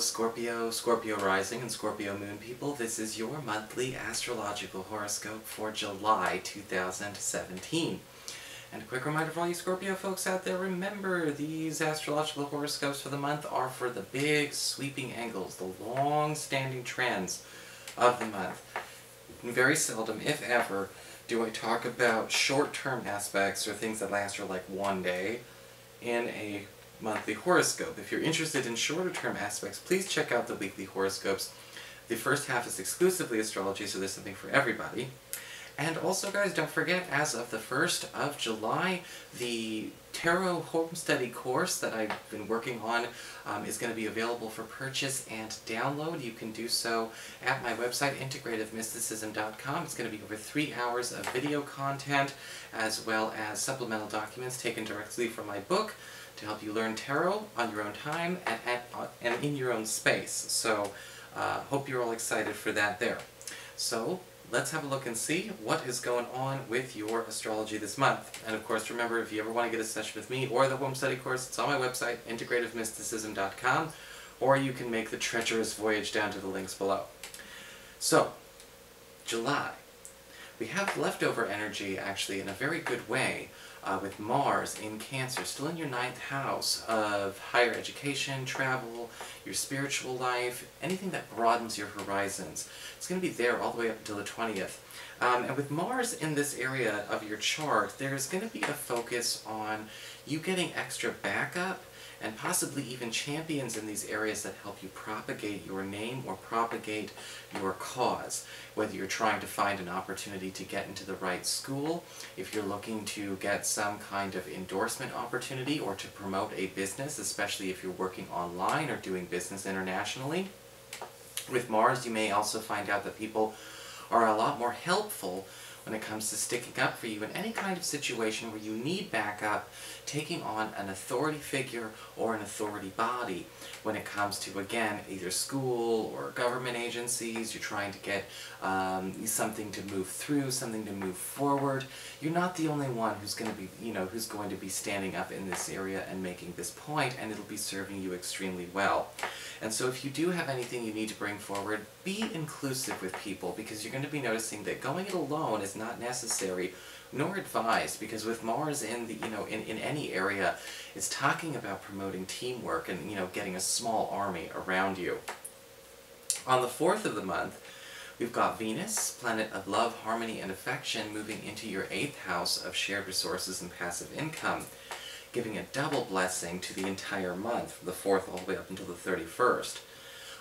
Scorpio, Scorpio rising, and Scorpio moon people. This is your monthly astrological horoscope for July 2017. And a quick reminder for all you Scorpio folks out there, remember these astrological horoscopes for the month are for the big sweeping angles, the long-standing trends of the month. And very seldom, if ever, do I talk about short-term aspects or things that last for like one day in a monthly horoscope. If you're interested in shorter-term aspects, please check out the weekly horoscopes. The first half is exclusively astrology, so there's something for everybody. And also, guys, don't forget, as of the 1st of July, the Tarot Home Study course that I've been working on is going to be available for purchase and download. You can do so at my website, integrativemysticism.com. It's going to be over 3 hours of video content, as well as supplemental documents taken directly from my book to help you learn tarot on your own time and in your own space. So, hope you're all excited for that there. So, let's have a look and see what is going on with your astrology this month. And of course, remember, if you ever want to get a session with me or the home study course, it's on my website, integrativemysticism.com, or you can make the treacherous voyage down to the links below. So, July. We have leftover energy, actually, in a very good way, with Mars in Cancer, still in your 9th house of higher education, travel, your spiritual life, anything that broadens your horizons. It's going to be there all the way up until the 20th. And with Mars in this area of your chart, there's going to be a focus on you getting extra backup and possibly even champions in these areas that help you propagate your name or propagate your cause. Whether you're trying to find an opportunity to get into the right school, if you're looking to get some kind of endorsement opportunity or to promote a business, especially if you're working online or doing business internationally. With Mars, you may also find out that people are a lot more helpful when it comes to sticking up for you in any kind of situation where you need backup, taking on an authority figure or an authority body. When it comes to, again, either school or government agencies, you're trying to get something to move through, something to move forward. You're not the only one who's going to be, who's going to be standing up in this area and making this point, and it'll be serving you extremely well. And so if you do have anything you need to bring forward, be inclusive with people, because you're going to be noticing that going it alone is not necessary nor advised, because with Mars in the in any area, it's talking about promoting teamwork and getting a small army around you. On the 4th of the month, we've got Venus, planet of love, harmony, and affection, moving into your 8th house of shared resources and passive income, giving a double blessing to the entire month, from the 4th all the way up until the 31st.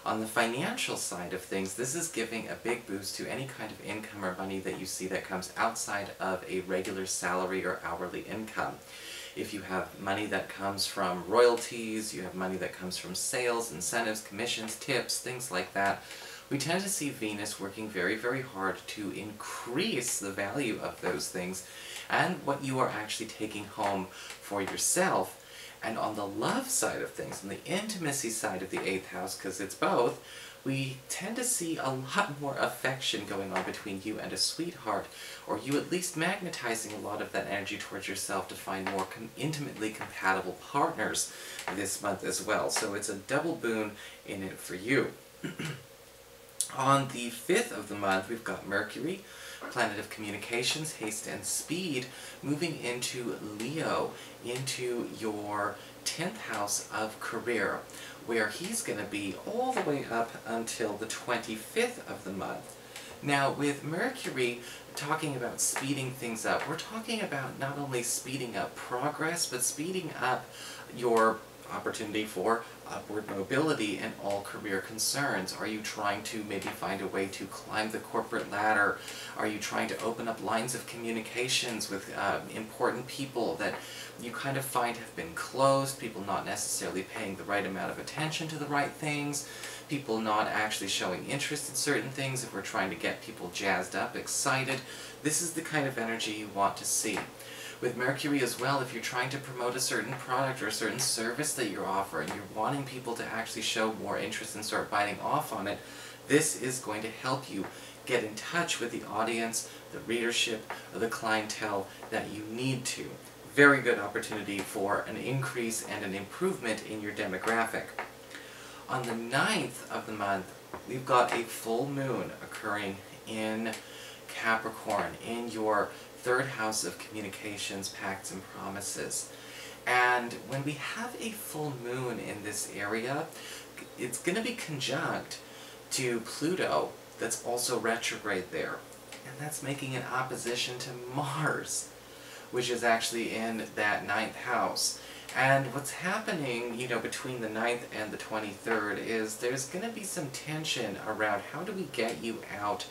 On the financial side of things, this is giving a big boost to any kind of income or money that you see that comes outside of a regular salary or hourly income. If you have money that comes from royalties, you have money that comes from sales, incentives, commissions, tips, things like that, we tend to see Venus working very, very hard to increase the value of those things and what you are actually taking home for yourself. And on the love side of things, on the intimacy side of the 8th house, because it's both, we tend to see a lot more affection going on between you and a sweetheart, or you at least magnetizing a lot of that energy towards yourself to find more intimately compatible partners this month as well. So it's a double boon in it for you. On the 5th of the month, we've got Mercury, planet of communications, haste, and speed, moving into Leo, into your 10th house of career, where he's going to be all the way up until the 25th of the month. Now, with Mercury talking about speeding things up, we're talking about not only speeding up progress, but speeding up your opportunity for upward mobility in all career concerns. Are you trying to maybe find a way to climb the corporate ladder? Are you trying to open up lines of communications with important people that you kind of find have been closed, people not necessarily paying the right amount of attention to the right things, people not actually showing interest in certain things? If we're trying to get people jazzed up, excited, this is the kind of energy you want to see. With Mercury as well, if you're trying to promote a certain product or a certain service that you're offering, you're wanting people to actually show more interest and start biting off on it, this is going to help you get in touch with the audience, the readership, or the clientele that you need to. Very good opportunity for an increase and an improvement in your demographic. On the 9th of the month, we've got a full moon occurring in Capricorn, in your third house of communications, pacts, and promises. And when we have a full moon in this area, it's going to be conjunct to Pluto, that's also retrograde there. And that's making an opposition to Mars, which is actually in that 9th house. And what's happening, between the 9th and the 23rd is there's going to be some tension around how do we get you out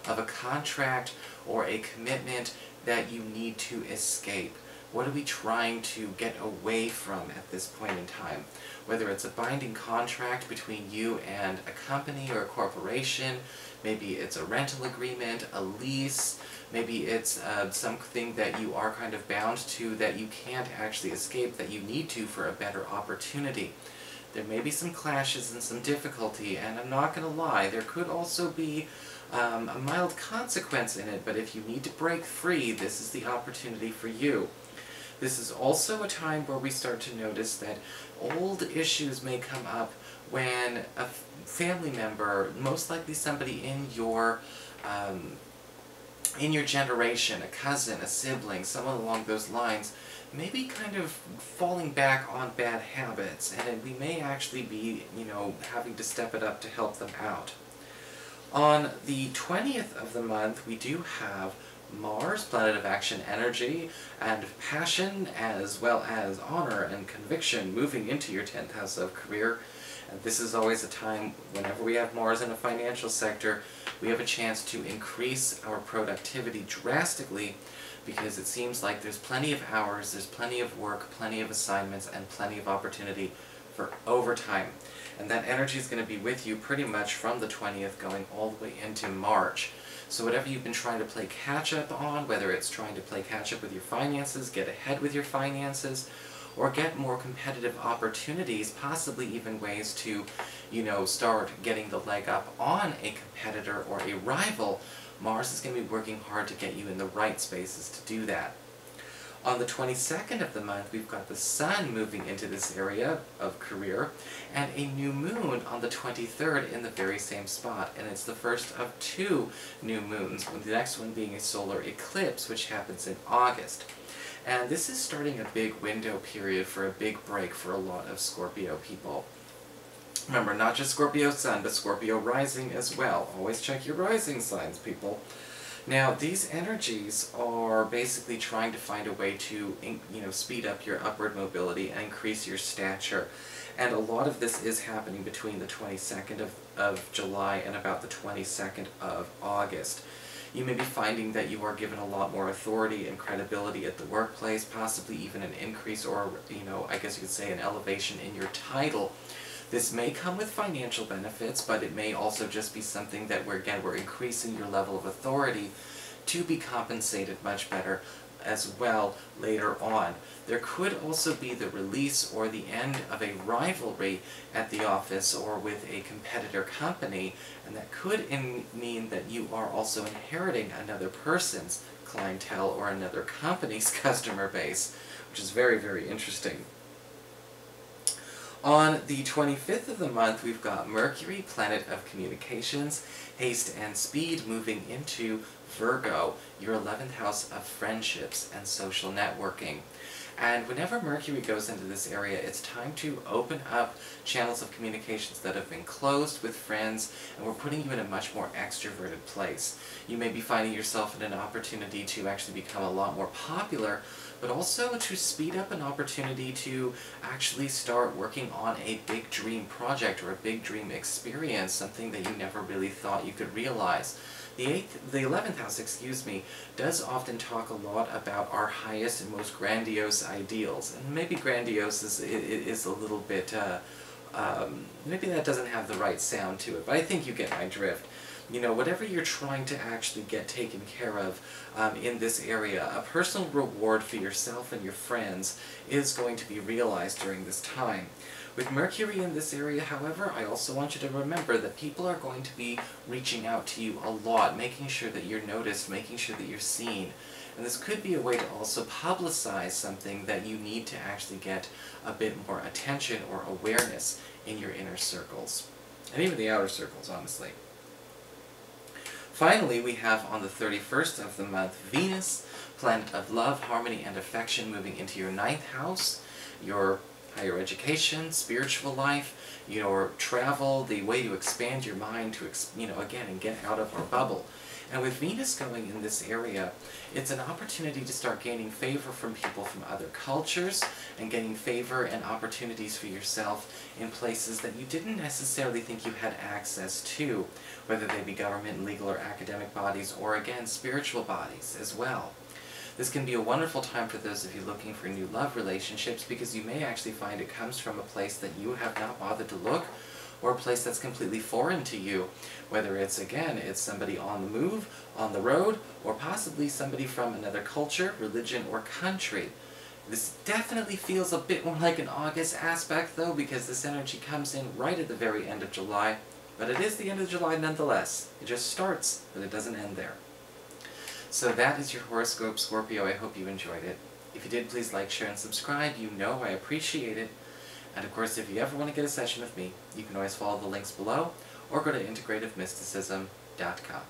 of a contract or a commitment that you need to escape. What are we trying to get away from at this point in time? Whether it's a binding contract between you and a company or a corporation, maybe it's a rental agreement, a lease, maybe it's something that you are kind of bound to that you can't actually escape, that you need to for a better opportunity. There may be some clashes and some difficulty, and I'm not going to lie, there could also be a mild consequence in it, but if you need to break free, this is the opportunity for you. This is also a time where we start to notice that old issues may come up when a family member, most likely somebody in your generation, a cousin, a sibling, someone along those lines, may be kind of falling back on bad habits, and we may actually be, having to step it up to help them out. On the 20th of the month, we do have Mars, planet of action, energy, and passion, as well as honor and conviction, moving into your 10th house of career. And this is always a time, whenever we have Mars in a financial sector, we have a chance to increase our productivity drastically, because it seems like there's plenty of hours, there's plenty of work, plenty of assignments, and plenty of opportunity for overtime. And that energy is going to be with you pretty much from the 20th going all the way into March. So whatever you've been trying to play catch-up on, whether it's trying to play catch-up with your finances, get ahead with your finances, or get more competitive opportunities, possibly even ways to, start getting the leg up on a competitor or a rival, Mars is going to be working hard to get you in the right spaces to do that. On the 22nd of the month, we've got the Sun moving into this area of career, and a new moon on the 23rd in the very same spot. And it's the first of 2 new moons, with the next one being a solar eclipse, which happens in August. And this is starting a big window period for a big break for a lot of Scorpio people. Remember, not just Scorpio Sun, but Scorpio Rising as well. Always check your rising signs, people. Now, these energies are basically trying to find a way to, speed up your upward mobility and increase your stature. And a lot of this is happening between the 22nd of July and about the 22nd of August. You may be finding that you are given a lot more authority and credibility at the workplace, possibly even an increase or, I guess you could say an elevation in your title. This may come with financial benefits, but it may also just be something that we're increasing your level of authority to be compensated much better as well later on. There could also be the release or the end of a rivalry at the office or with a competitor company, and that could mean that you are also inheriting another person's clientele or another company's customer base, which is very, very interesting. On the 25th of the month, we've got Mercury, planet of communications, haste, and speed, moving into Virgo, your 11th house of friendships and social networking. And whenever Mercury goes into this area, it's time to open up channels of communications that have been closed with friends, and we're putting you in a much more extroverted place. You may be finding yourself in an opportunity to actually become a lot more popular, but also to speed up an opportunity to actually start working on a big dream project or a big dream experience, something that you never really thought you could realize. The 11th house, does often talk a lot about our highest and most grandiose ideals. And maybe grandiose is a little bit, maybe that doesn't have the right sound to it, but I think you get my drift. Whatever you're trying to actually get taken care of in this area, a personal reward for yourself and your friends is going to be realized during this time. With Mercury in this area, however, I also want you to remember that people are going to be reaching out to you a lot, making sure that you're noticed, making sure that you're seen. And this could be a way to also publicize something that you need to actually get a bit more attention or awareness in your inner circles, and even the outer circles, honestly. Finally, we have on the 31st of the month, Venus, planet of love, harmony, and affection, moving into your 9th house, your higher education, spiritual life, your travel, the way to expand your mind to, again, and get out of our bubble. And with Venus going in this area, it's an opportunity to start gaining favor from people from other cultures, and getting favor and opportunities for yourself in places that you didn't necessarily think you had access to, whether they be government, legal, or academic bodies, or again, spiritual bodies as well. This can be a wonderful time for those of you looking for new love relationships, because you may actually find it comes from a place that you have not bothered to look, or a place that's completely foreign to you. Whether it's, again, it's somebody on the move, on the road, or possibly somebody from another culture, religion, or country. This definitely feels a bit more like an August aspect, though, because this energy comes in right at the very end of July. But it is the end of July nonetheless. It just starts, but it doesn't end there. So that is your horoscope, Scorpio. I hope you enjoyed it. If you did, please like, share, and subscribe. You know I appreciate it. And of course, if you ever want to get a session with me, you can always follow the links below, or go to integrativemysticism.com.